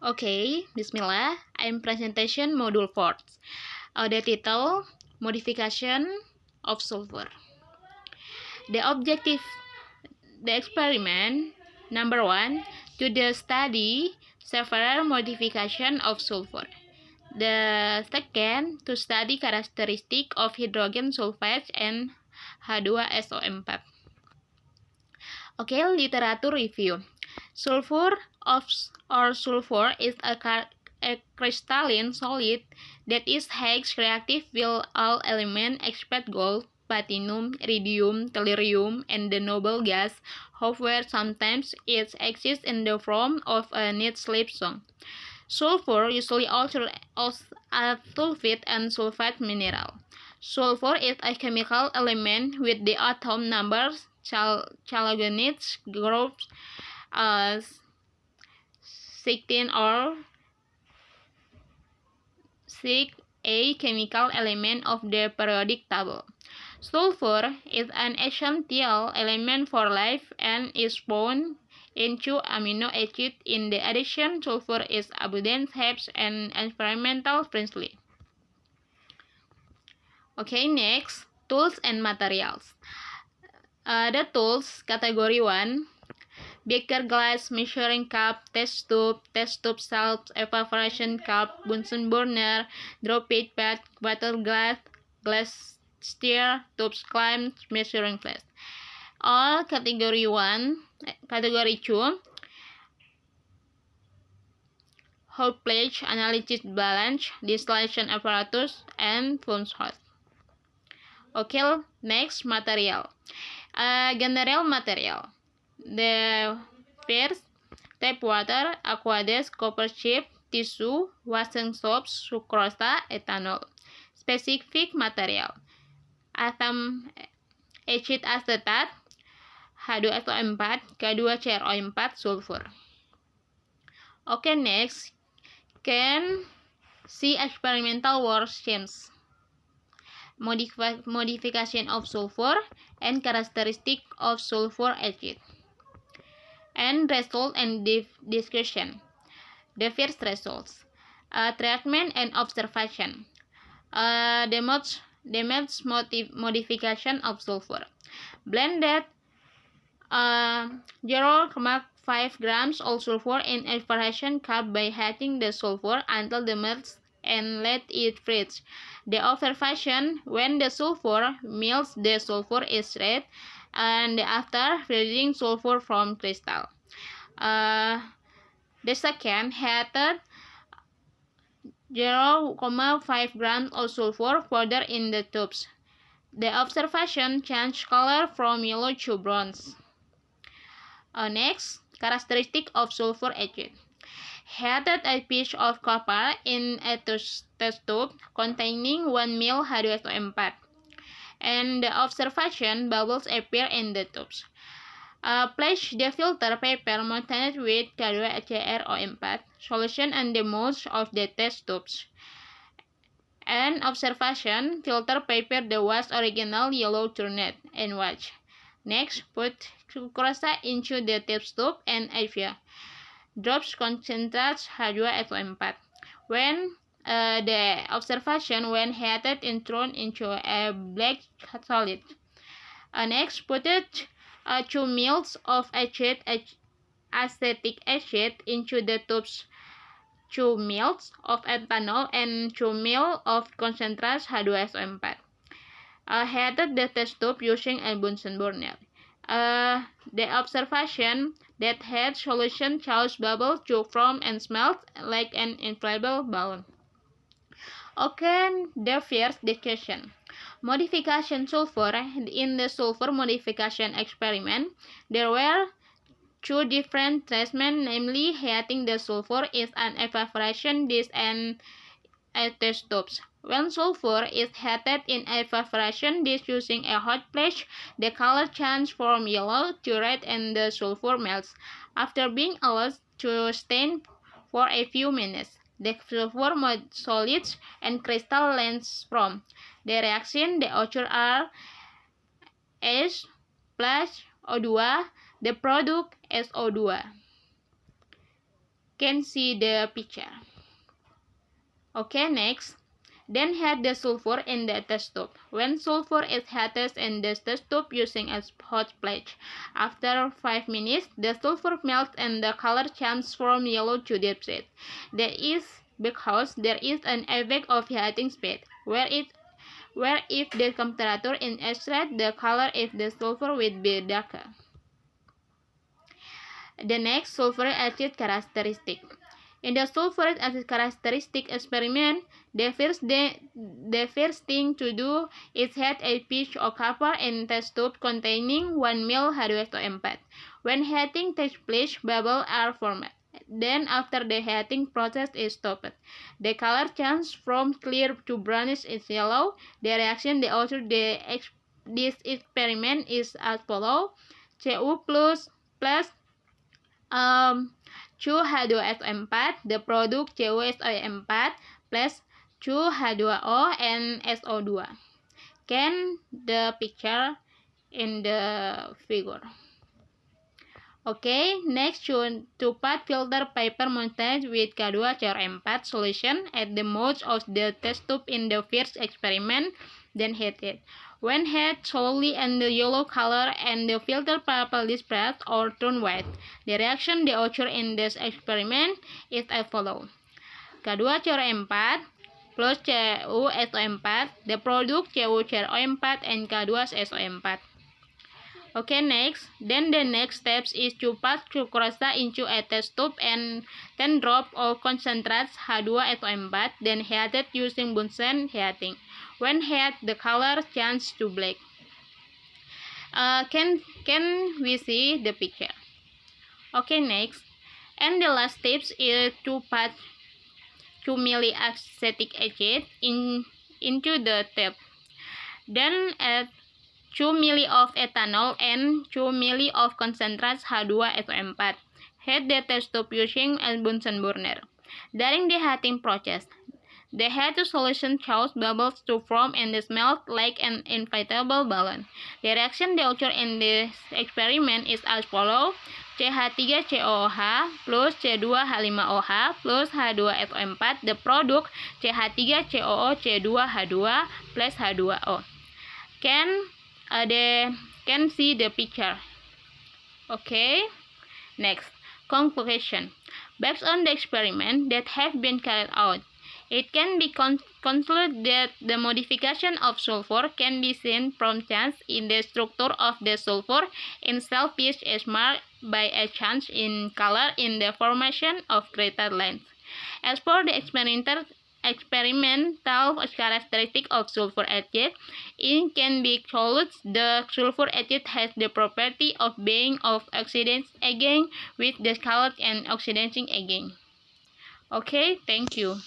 Okay, Bismillah. I'm presentation module 4. The title, Modification of Sulfur. The objective, the experiment, number 1, to study several modification of sulfur. The second, to study characteristic of hydrogen sulfide and H2SO4. Okay, literature review. Sulfur sulfur is a crystalline solid that is highly reactive with all elements except gold, platinum, iridium, tellurium, and the noble gas. However, sometimes it exists in the form of a neat slip song. Sulfur usually also a sulfide and sulfide mineral. Sulfur is a chemical element with the atom numbers chalcogenide groups 16 or 6, a chemical element of the periodic table. Sulfur is an essential element for life and is found in 2 amino acids. In the addition, sulfur is abundant helps and experimental friendly. Okay, next, tools and materials. The tools, category 1, beaker glass, measuring cup, test tube salts, evaporation cup, Bunsen burner, droplet pad, water glass stir, tubes clamp, measuring flask. All category 1, category 2, hot plate, analysis balance, distillation apparatus, and fumes hot. Okay, next, material. General material. The first, tap water, aqueduct, copper chip, tissue, washing soaps, sucrose, ethanol. Specific material. Asam acid acetat, H2SO4, K2CrO4, sulfur. Okay, next, can see experimental worksheets. Modification of sulfur and characteristic of sulfur acid. And result and discussion. The first results. Treatment and observation. The modification of sulfur. Blended 0.5 grams of sulfur in evaporation cup by heating the sulfur until the melts and let it freeze. The observation: when the sulfur melts, the sulfur is red, and after freezing, sulfur from crystal. The second, heated 0.5 grams of sulfur powder in the tubes. The observation changed color from yellow to bronze. Next, characteristic of sulfur acid. Heated a piece of copper in a test tube containing 1 ml H2SO4, and the observation bubbles appear in the tubes. Place the filter paper mounted with K2CrO4 solution on the mouth of the test tubes. And observation, filter paper the was original yellow turned and watch. Next, put sucrose into the test tube and Avia. Drops concentrate H2SO4. When the observation, when heated and thrown into a black solid. Next, put 2 ml of acetic acid into the tubes. 2 ml of ethanol and 2 ml of concentrate H2SO4. Heated the test tube using a Bunsen burner. The observation that had solution caused bubbles to form and smelt like an inflatable balloon. Okay, the first discussion. Modification sulfur. In the sulfur modification experiment, there were 2 different treatments, namely heating the sulfur is an evaporation dish and a test tubes. When sulfur is heated in evaporation dish using a hot plate, the color changes from yellow to red and the sulfur melts. After being allowed to stand for a few minutes, the sulfur solids and crystal lens from the reaction. The output are H plus O2, the product SO2. can see the picture. Okay, next. Then heat the sulfur in the test tube. When sulfur is heated in the test tube using a hot plate, after 5 minutes, the sulfur melts and the color changes from yellow to deep red. That is because there is an effect of heating speed, where if the temperature is red, the color of the sulfur will be darker. The next, sulfuric acid characteristic. In the sulfuric acid characteristic experiment, the first thing to do is heat a piece of copper in a test tube containing 1 ml H2SO4. When heating takes place, bubbles are formed. Then, after the heating process is stopped, the color changes from clear to brownish is yellow. The reaction the author this experiment is as follows: Cu plus 2H2SO4, the product CuSO4 plus 2H2O and SO2. Can the picture in the figure. Okay, next to put filter paper mounted with K2CuR4 solution at the mouth of the test tube in the first experiment, then heat it. When heat slowly and the yellow color and the filter paper disperse or turn white, the reaction that occurs in this experiment is as follows: K2CuR4 plus CuSO4, the product CuCuR4 and K2SO4. Okay, next. Then the next step is to pass sucrose into a test tube and 10 drops of concentrate H2SO4, then heated using Bunsen heating. When heated, the color changes to black. Can we see the picture? Okay, next. And the last step is to put 2 ml acetic acid into the tube. Then add 2 ml of ethanol and 2 ml of concentrate H2SO4. Heat the test tube using a Bunsen burner. During the heating process, the heated solution causes bubbles to form and smell like an inflatable balloon. The reaction that occurs in this experiment is as follows: CH3COOH plus C2H5OH plus H2SO4, the product CH3COOC2H2 plus H2O. Can see the picture. Okay, next, conclusion. Based on the experiment that have been carried out, it can be concluded that the modification of sulfur can be seen from change in the structure of the sulfur in cell piece is marked by a change in color in the formation of greater length. As for the experimental characteristic of sulfur acid, it can be concluded the sulfur acid has the property of being of oxidation agent with the colored and oxidizing agent. Okay, thank you.